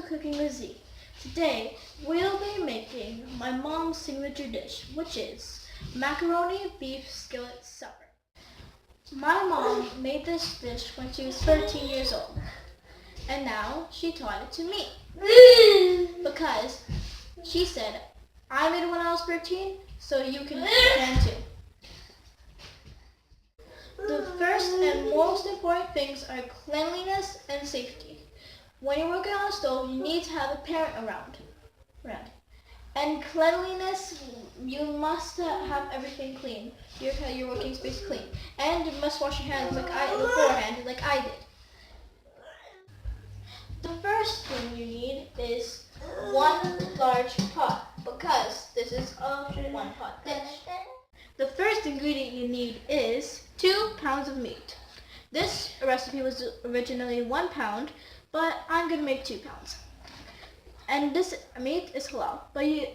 Cooking with Z. Today we'll be making my mom's signature dish, which is macaroni beef skillet supper. My mom made this dish when she was 13 years old, and now she taught it to me because she said, I made it when I was 13, so you can too. The first and most important things are cleanliness and safety. When you're working on a stove, you need to have a parent around. And cleanliness, you must have everything clean. Your working space clean. And you must wash your hands beforehand, like I did. The first thing you need is one large pot, because this is a one-pot dish. The first ingredient you need is 2 pounds of meat. This recipe was originally 1 pound, but I'm going to make 2 pounds. And this meat is halal,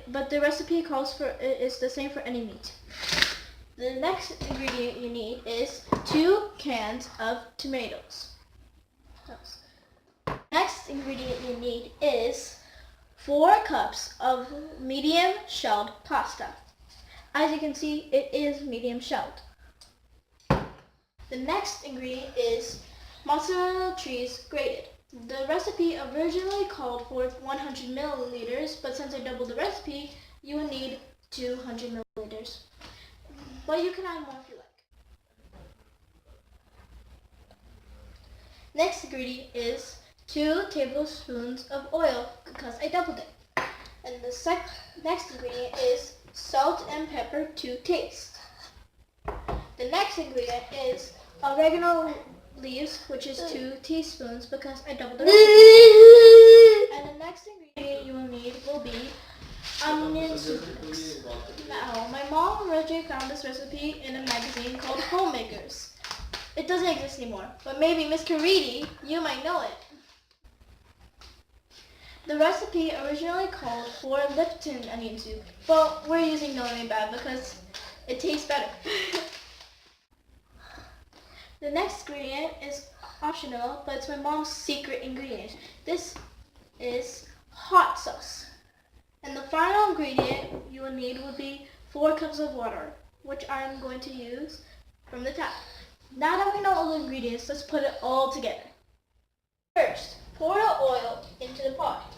but the recipe calls for is the same for any meat. The next ingredient you need is 2 cans of tomatoes. Next ingredient you need is 4 cups of medium shelled pasta. As you can see, it is medium shelled. The next ingredient is mozzarella cheese grated. The recipe originally called for 100 milliliters, but since I doubled the recipe, you will need 200 milliliters. But you can add more if you like. Next ingredient is 2 tablespoons of oil, because I doubled it. And the next ingredient is salt and pepper to taste. The next ingredient is oregano leaves, which is 2 teaspoons, because I doubled the recipe. And the next ingredient you will need will be onion soup mix. Now, my mom originally found this recipe in a magazine called Homemakers. It doesn't exist anymore, but maybe Miss Caridi, you might know it. The recipe originally called for Lipton onion soup, but we're using Noni Bad because it tastes better. The next ingredient is optional, but it's my mom's secret ingredient. This is hot sauce. And the final ingredient you will need will be 4 cups of water, which I'm going to use from the tap. Now that we know all the ingredients, let's put it all together. First, pour the oil into the pot.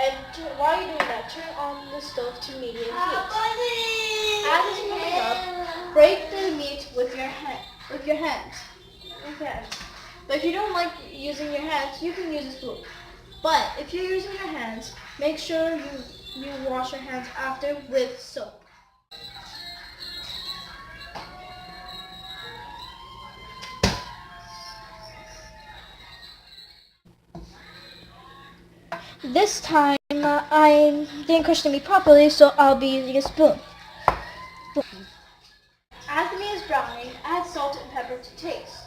And while you're doing that, turn on the stove to medium heat. As it's moving up, break the meat with your hands. But if you don't like using your hands, you can use a spoon. But if you're using your hands, make sure you wash your hands after with soap. This time, I didn't crush the meat properly, so I'll be using a spoon. As the meat is browning, add salt and pepper to taste.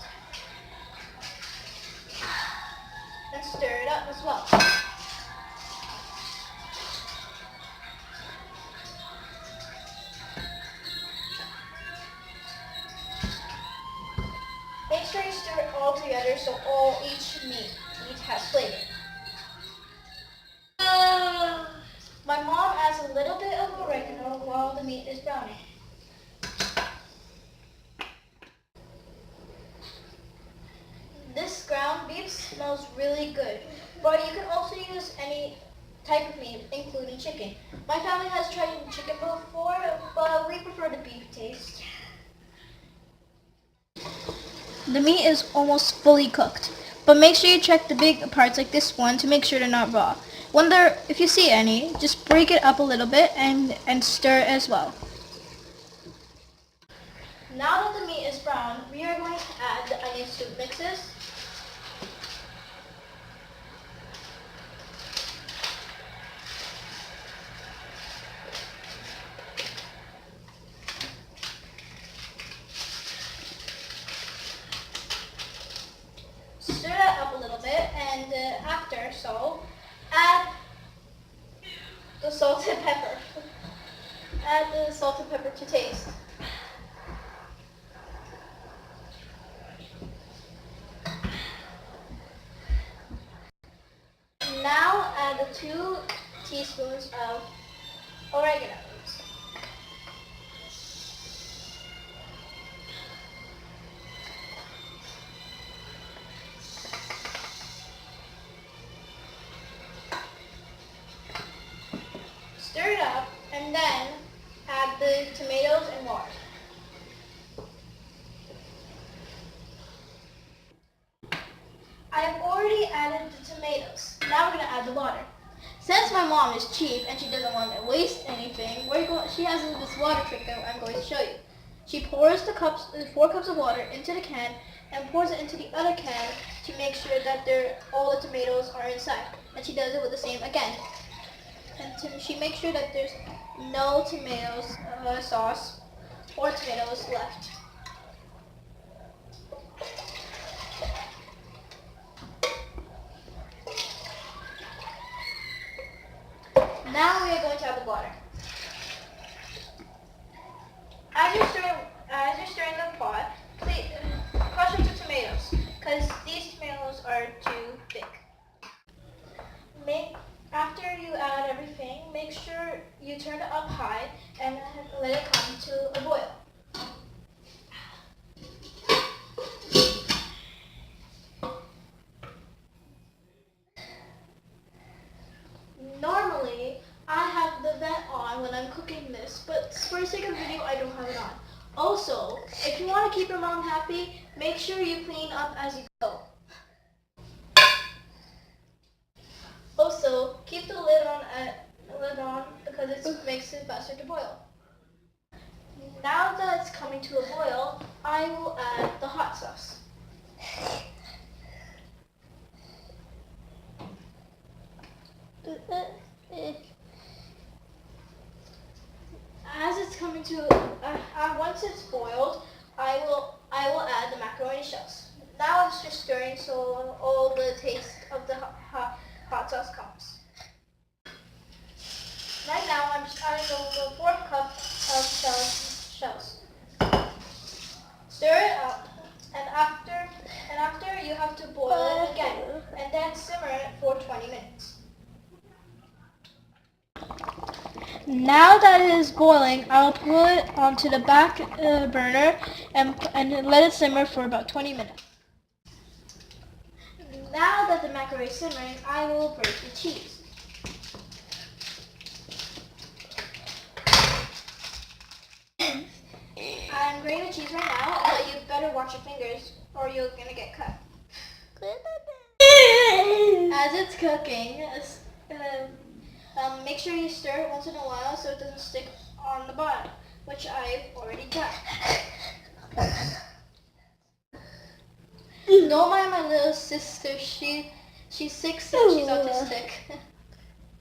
And stir it up as well. Make sure you stir it all together so each meat has flavor. My mom adds a little bit of oregano while the meat is browning. This ground beef smells really good, but you can also use any type of meat, including chicken. My family has tried chicken before, but we prefer the beef taste. The meat is almost fully cooked, but make sure you check the big parts like this one to make sure they're not raw. If you see any, just break it up a little bit and stir it as well. Now that the meat is brown, we are going to add the onion soup mixes. Stir it up a little bit, and after so, add the salt and pepper. Add the salt and pepper to taste. 2 teaspoons of oregano. Stir it up and then add the tomatoes and water. I have already added the tomatoes. Now we're going to add the water. Since my mom is cheap and she doesn't want to waste anything, she has this water trick that I'm going to show you. She pours the 4 cups of water into the can and pours it into the other can to make sure that all the tomatoes are inside. And she does it with the same again. And she makes sure that there's no tomatoes sauce or tomatoes left. Now we are going to add the water. As you're stirring the pot, please crush up the tomatoes because these tomatoes are too thick. After you add everything, make sure you turn it up high and let it come to a boil. Normally, I have the vent on when I'm cooking this, but for the sake of video, I don't have it on. Also, if you want to keep your mom happy, make sure you clean up as you go. Also, keep the lid on because it makes it faster to boil. Now that it's coming to a boil, I will add the hot sauce. As it's coming to, once it's boiled, I will add the macaroni shells. Now I'm just stirring so all the taste of the hot sauce comes. Right now I'm just adding the 4th cup of shells. Stir it up, and after you have to boil it again, and then simmer it for 20 minutes. Now that it is boiling, I'll put it onto the back burner and let it simmer for about 20 minutes. Now that the macaroni is simmering, I will break the cheese. I'm grating the cheese right now, but you better watch your fingers or you're gonna get cut. As it's cooking, make sure you stir it once in a while so it doesn't stick on the bottom, which I've already done. Don't mind my little sister. She's 6 and she's autistic.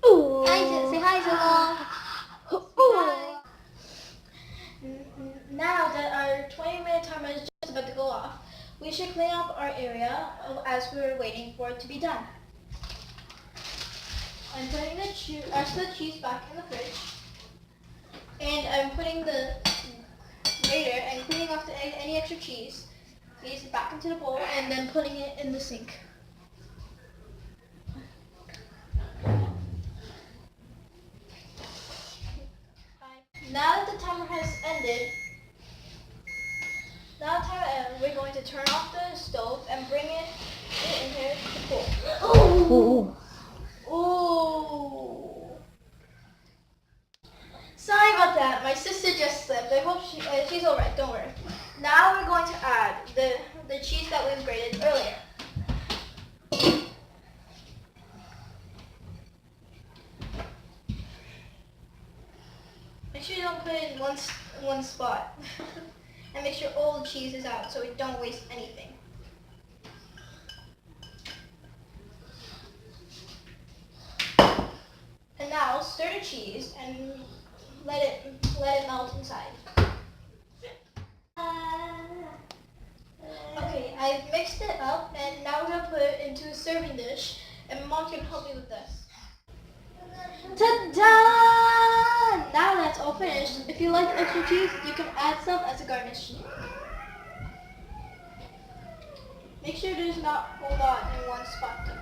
Hi, say hi, Zoya. Hi. Now that our 20-minute timer is just about to go off, we should clean up our area as we're waiting for it to be done. I'm putting the rest of the cheese back in the fridge, and I'm putting the grater and cleaning off any extra cheese back into the bowl, and then putting it in the sink. Now that the timer has ended, we're going to turn off the stove and bring it in here to cool. Ooh. Sorry about that. My sister just slipped. I hope she's all right. Don't worry. Now we're going to add the cheese that we've grated earlier. Make sure you don't put it in one spot. And make sure all the cheese is out so we don't waste anything. And now stir the cheese and let it melt inside. Okay, I've mixed it up and now we're going to put it into a serving dish, and Mom can help me with this. Ta-da! Now that's all finished. If you like extra cheese, you can add some as a garnish. Make sure there's not a lot in one spot though.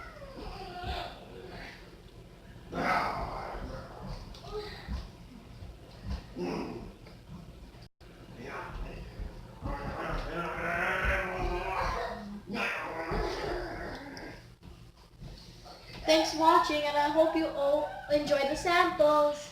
watching, and I hope you all enjoy the samples.